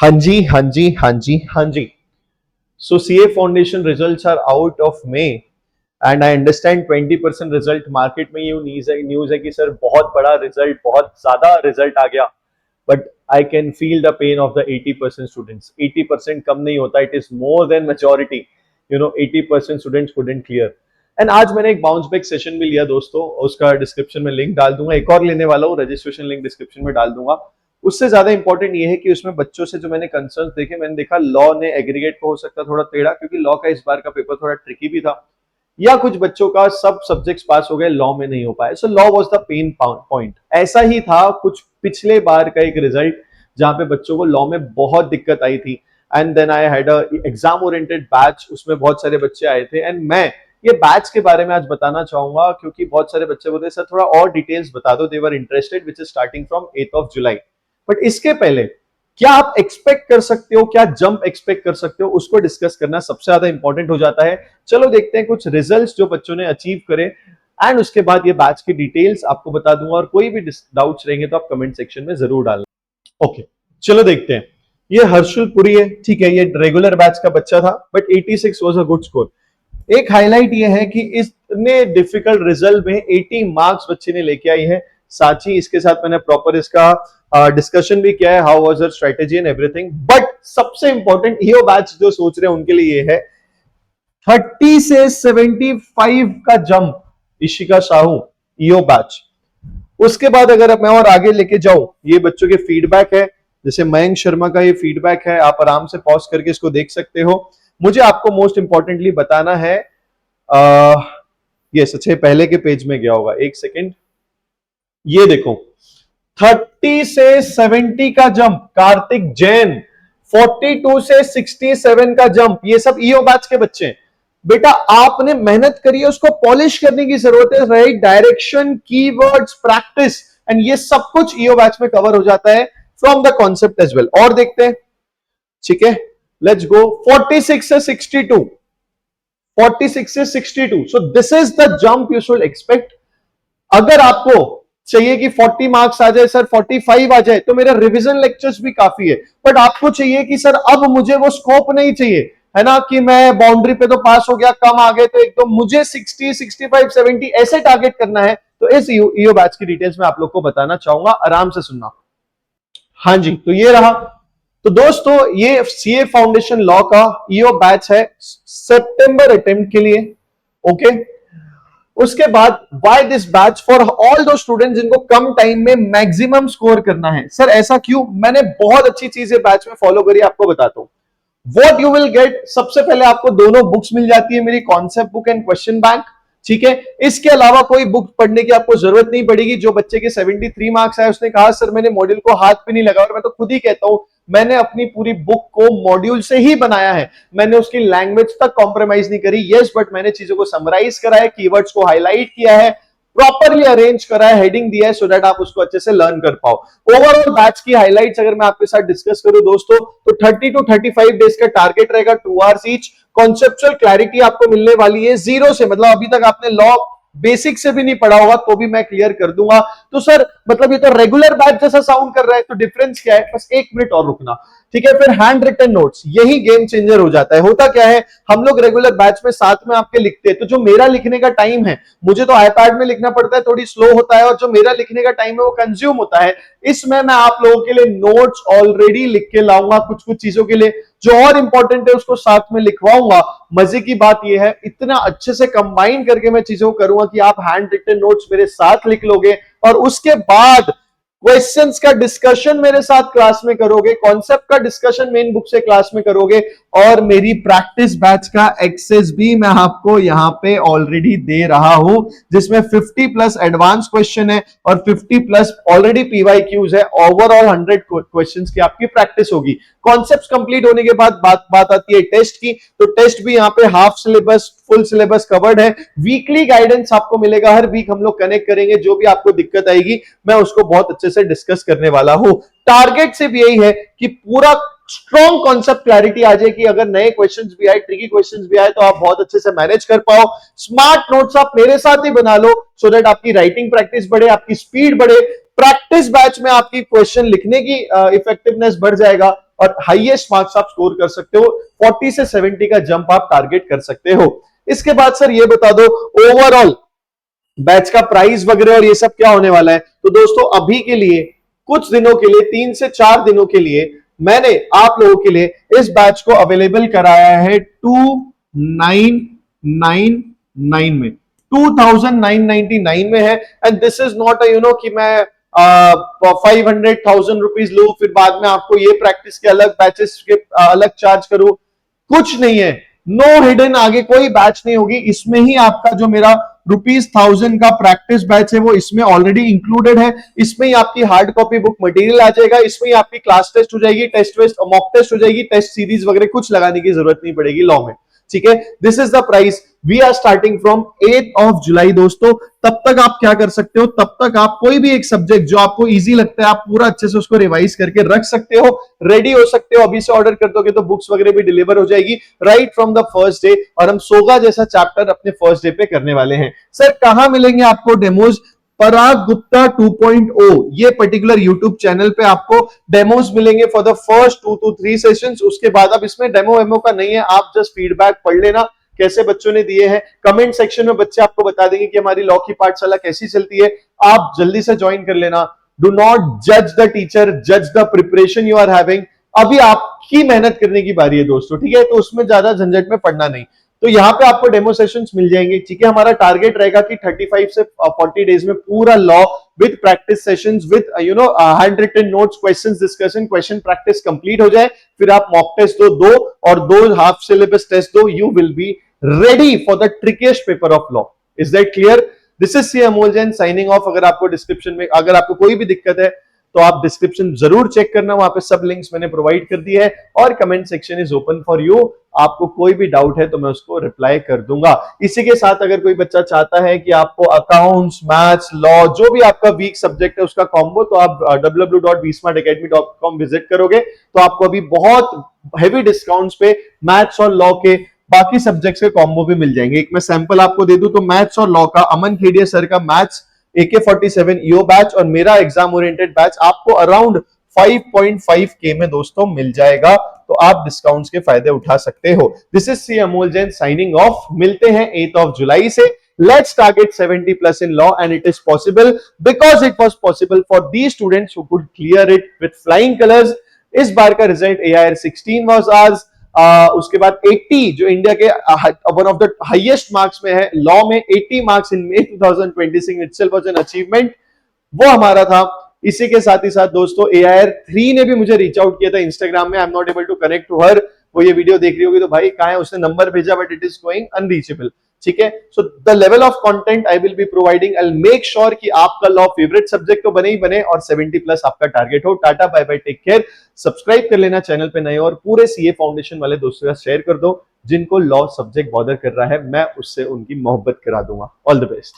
हाँ जी, हाँ जी, हाँ जी, हाँ जी। So CA Foundation results are out of May and I understand 20% result market में ये न्यूज है कि सर बहुत बड़ा रिजल्ट, बहुत ज्यादा रिजल्ट आ गया, but I can feel the pain of the 80% students. 80% कम नहीं होता, it is more than majority. 80% students couldn't clear. And आज मैंने एक बाउंस बैक सेशन भी लिया दोस्तों, उसका डिस्क्रिप्शन में लिंक डाल दूंगा। एक और लेने वाला हूँ, रजिस्ट्रेशन लिंक डिस्क्रिप्शन में डाल दूंगा। उससे ज्यादा इंपॉर्टेंट ये है कि उसमें बच्चों से जो मैंने कंसर्न देखे, मैंने देखा लॉ ने एग्रीगेट को हो सकता थोड़ा टेढ़ा, क्योंकि लॉ का इस बार का पेपर थोड़ा ट्रिकी भी था, या कुछ बच्चों का सब सब्जेक्ट्स पास हो गए, लॉ में नहीं हो पाए। So law was the pain point. ऐसा ही था कुछ पिछले बार का एक रिजल्ट जहां पे बच्चों को लॉ में बहुत दिक्कत आई थी। And then I had a exam oriented batch, उसमें बहुत सारे बच्चे आए थे। एंड मैं ये बैच के बारे में आज बताना चाहूंगा, क्योंकि बहुत सारे बच्चे बोलते सर थोड़ा और डिटेल्स बता दो, they were interested, which is starting from 8 of July. But इसके पहले क्या आप एक्सपेक्ट कर सकते हो, क्या जंप एक्सपेक्ट कर सकते हो, उसको डिस्कस करना सबसे ज्यादा इंपॉर्टेंट हो जाता है। चलो देखते हैं कुछ रिजल्ट्स जो बच्चों ने अचीव करे, एंड उसके बाद ये बैच की डिटेल्स आपको बता दूंगा। और कोई भी डाउट्स रहेंगे तो आप कमेंट सेक्शन में जरूर डालना। ओके, चलो देखते हैं। ये हर्षल पुरी है, ठीक है, ये रेगुलर बैच का बच्चा था, but 86 was a good score. एक हाईलाइट ये है कि इतने डिफिकल्ट रिजल्ट में 80 मार्क्स बच्चे ने लेके आई है। साची, इसके साथ मैंने प्रॉपर इसका डिस्कशन भी किया है, how was her strategy and everything. But सबसे इंपॉर्टेंट ये बैच जो सोच रहे हैं उनके लिए ये है 30 से 75 का jump, Ishika Sahu EO batch. उसके बाद अगर मैं और आगे लेके जाऊं, ये बच्चों के फीडबैक है, जैसे मयंक शर्मा का ये फीडबैक है, आप आराम से पॉज करके इसको देख सकते हो। मुझे आपको मोस्ट इंपॉर्टेंटली बताना है, ये सच्चे पहले के पेज में गया होगा, एक सेकेंड, ये देखो 30 से 70 का जंप कार्तिक जैन, 42 से 67 का जंप, ये सब ईओ बैच के बच्चे हैं। बेटा आपने मेहनत करी है, उसको पॉलिश करने की जरूरत है, right direction, keywords, practice, and ये सब कुछ ईओ बैच में कवर हो जाता है from the concept as well. और देखते हैं, ठीक है, लेट्स गो 46 से 62, 46 से 62। So this is the jump you should expect. अगर आपको चाहिए कि 40 मार्क्स आ जाए सर, 45 आ जाए, तो मेरा रिवीजन लेक्चर्स भी काफी है। बट आपको चाहिए कि सर अब मुझे वो स्कोप नहीं चाहिए, है ना, कि मैं बाउंड्री पे तो पास हो गया, कम आ गए तो एक तो मुझे 60, 65, 70 ऐसे टारगेट करना है, तो इस ईओ बैच की डिटेल्स में आप लोग को बताना चाहूंगा, आराम से सुनना। हाँ जी, तो ये रहा। तो दोस्तों ये सीए फाउंडेशन लॉ का ईओ बैच है सितंबर अटेम्प्ट के लिए। ओके, उसके बाद why this batch for all दो स्टूडेंट्स जिनको कम टाइम में मैक्सिमम स्कोर करना है। सर ऐसा क्यों? मैंने बहुत अच्छी चीजें बैच में फॉलो करी, आपको बताता हूं। व्हाट यू विल गेट, सबसे पहले आपको दोनों बुक्स मिल जाती है, मेरी concept book and question bank, ठीक है। इसके अलावा कोई बुक पढ़ने की आपको जरूरत नहीं पड़ेगी। जो बच्चे के 73 मार्क्स आए, उसने कहा सर मैंने मॉड्यूल को हाथ पे नहीं लगा, और मैं तो खुद ही कहता हूं मैंने अपनी पूरी बुक को मॉड्यूल से ही बनाया है, मैंने उसकी लैंग्वेज तक कॉम्प्रोमाइज नहीं करी। यस, बट मैंने चीजों को समराइज करा है, कीवर्ड्स को हाईलाइट किया है, प्रॉपरली अरेंज करा है, हेडिंग दिया है, सो दैट आप उसको अच्छे से लर्न कर पाओ। ओवरऑल बैच की हाइलाइट्स अगर मैं आपके साथ डिस्कस करूं दोस्तों, तो 30 टू 35 डेज का टारगेट रहेगा, 2 आवर्स ईच। कॉन्सेप्चुअल क्लैरिटी आपको मिलने वाली है जीरो से, मतलब अभी तक आपने लॉ बेसिक से भी नहीं पढ़ा होगा तो भी मैं क्लियर कर दूंगा। तो सर मतलब ये तो रेगुलर बैच जैसा साउंड कर रहा है, तो डिफरेंस क्या है? बस एक मिनट और रुकना, ठीक है। फिर हैंड रिटन नोट्स, यही गेम चेंजर हो जाता है। होता क्या है, हम लोग रेगुलर बैच में साथ में आपके लिखते हैं, तो जो मेरा लिखने का टाइम है, मुझे तो आईपैड में लिखना पड़ता है, थोड़ी स्लो होता है, और जो मेरा लिखने का टाइम है वो कंज्यूम होता है। इसमें मैं आप लोगों के लिए नोट्स ऑलरेडी लिख के लाऊंगा, कुछ कुछ चीजों के लिए जो और इंपॉर्टेंट है उसको साथ में लिखवाऊंगा। मजे की बात यह है, इतना अच्छे से कंबाइन करके मैं चीजों को करूंगा कि आप हैंड रिटन नोट्स मेरे साथ लिख लोगे, और उसके बाद क्वेश्चंस का डिस्कशन मेरे साथ क्लास में करोगे, कॉन्सेप्ट का डिस्कशन मेन बुक से क्लास में करोगे, और मेरी प्रैक्टिस बैच का एक्सेस भी मैं आपको यहां पे ऑलरेडी दे रहा हूं, जिसमें 50 प्लस एडवांस क्वेश्चन है और 50 प्लस ऑलरेडी पीवाईक्यूज है। ओवरऑल 100 क्वेश्चंस की आपकी प्रैक्टिस होगी। कॉन्सेप्ट्स कंप्लीट होने के बाद बात आती है टेस्ट की, तो टेस्ट भी यहाँ पे half syllabus, full syllabus covered है। वीकली गाइडेंस आपको मिलेगा, हर वीक हम लोग कनेक्ट करेंगे, जो भी आपको दिक्कत आएगी मैं उसको बहुत अच्छे से डिस्कस करने वाला हूं। टारगेट सिर्फ यही है कि पूरा स्ट्रॉन्ग कॉन्सेप्ट क्लैरिटी आ जाए, कि अगर नए क्वेश्चंस भी आए, ट्रिकी क्वेश्चंस भी आए, तो आप बहुत अच्छे से मैनेज कर पाओ। स्मार्ट नोट्स आप मेरे साथ ही बना लो, सो दैट आपकी राइटिंग प्रैक्टिस बढ़े, आपकी स्पीड बढ़े। प्रैक्टिस बैच में आपकी क्वेश्चन लिखने की इफेक्टिवनेस बढ़ जाएगा, और हाईएस्ट मार्क्स आप स्कोर कर सकते हो। 40 से 70 का जंप आप टारगेट कर सकते हो। इसके बाद सर ये बता दो ओवरऑल बैच का प्राइस वगैरह और ये सब क्या होने वाला है। तो दोस्तों अभी के लिए कुछ दिनों के लिए 3 से 4 दिनों के लिए मैंने आप लोगों के लिए इस बैच को अवेलेबल कराया है 2999 में, 2999 में है। एंड दिस इज नॉट कि मैं 500,000 रुपीज लू फिर बाद में आपको ये प्रैक्टिस के अलग बैचेस के अलग चार्ज करूं, कुछ नहीं है। नो हिडन, आगे कोई बैच नहीं होगी। इसमें ही आपका जो मेरा ₹1000 का प्रैक्टिस बैच है वो इसमें ऑलरेडी इंक्लूडेड है। इसमें ही आपकी हार्ड कॉपी बुक मटेरियल आ जाएगा, इसमें ही आपकी क्लास टेस्ट हो जाएगी, टेस्ट वेस्ट मॉक टेस्ट हो जाएगी, टेस्ट सीरीज वगैरह कुछ लगाने की जरूरत नहीं पड़ेगी लॉ में। ठीक है, this is the price. We are starting from 8 जुलाई दोस्तों। तब तक आप क्या कर सकते हो, तब तक आप कोई भी एक सब्जेक्ट जो आपको इजी लगता है आप पूरा अच्छे से उसको रिवाइज करके रख सकते हो, रेडी हो सकते हो। अभी से ऑर्डर कर दोगे तो बुक्स वगैरह भी डिलीवर हो जाएगी right from the first day. और हम सोगा जैसा चैप्टर अपने फर्स्ट डे पे करने वाले हैं। सर कहां मिलेंगे आपको डेमोज? पराग गुप्ता 2.0 ये पर्टिकुलर यूट्यूब चैनल पे आपको डेमोज मिलेंगे for the first 2 to 3 sessions. उसके बाद अब इसमें डेमो वेमो का नहीं है, आप जस्ट फीडबैक पढ़ लेना कैसे बच्चों ने दिए हैं। कमेंट सेक्शन में बच्चे आपको बता देंगे कि हमारी लॉ की पाठशाला कैसी चलती है, आप जल्दी से ज्वाइन कर लेना। डू नॉट जज द टीचर, जज the preparation you are having. अभी आपकी मेहनत करने की बारी है दोस्तों, ठीक है, तो उसमें ज्यादा झंझट में पड़ना नहीं। तो यहाँ पे आपको डेमो सेशंस मिल जाएंगे, ठीक है। हमारा टारगेट रहेगा कि 35 से 40 डेज में पूरा law with practice sessions with hand written notes, questions discussion, question practice complete हो जाए। फिर आप मॉक टेस्ट दो और 2 हाफ सिलेबस टेस्ट दो, you will be ready for the trickiest paper of law. Is that clear? This is C Amol Jain signing off. अगर आपको description में अगर आपको कोई भी दिक्कत है तो आप डिस्क्रिप्शन जरूर चेक करना, वहां पे सब लिंक्स मैंने प्रोवाइड कर दिए है और comment section is open for you. आपको कोई भी डाउट है तो मैं उसको रिप्लाई कर दूंगा। इसी के साथ अगर कोई बच्चा चाहता है कि आपको अकाउंट्स, मैथ्स, लॉ जो भी आपका वीक सब्जेक्ट है उसका कॉम्बो, तो आप www.vsmartacademy.com विजिट करोगे तो आपको अभी बहुत हेवी डिस्काउंट्स पे मैथ्स और लॉ के बाकी सब्जेक्ट्स के कॉम्बो भी मिल जाएंगे। एक मैं सैंपल आपको दे दूं तो मैथ्स और लॉ का अमन खेड़िया सर का मैथ्स AK47 ईओ बैच और मेरा एग्जाम ओरिएंटेड बैच आपको अराउंड 5.5K में दोस्तों मिल जाएगा। तो आप डिस्काउंट्स के फायदे उठा सकते हो। This is C Amol Jain signing off. मिलते हैं 8 जुलाई से। Let's target 70+ in law and it is possible because it was possible for these students who could clear it with flying colors। इस बार का रिजल्ट AIR 16 was ours। उसके बाद 80 जो India के one of the highest marks में है law में, 80 marks in May 2026 itself was an achievement, वो हमारा था। इसी के साथ ही साथ दोस्तों AIR 3 ने भी मुझे रीच आउट किया था इंस्टाग्राम में। I am not able to connect to her. वो ये वीडियो देख रही होगी तो भाई कहां है, उसने नंबर भेजा but it is going unreachable. ठीक है, so the level of content I will be providing, I will make sure कि आपका लॉ फेवरेट सब्जेक्ट तो बने ही बने और 70+ आपका टारगेट हो। टाटा bye bye, take care. Subscribe कर लेना चैनल पे नए और पूरे सीए फाउंडेशन वाले दोस्तों का शेयर कर दो जिनको लॉ सब्जेक्ट बॉदर कर रहा है, मैं उससे उनकी मोहब्बत करा दूंगा। All the best.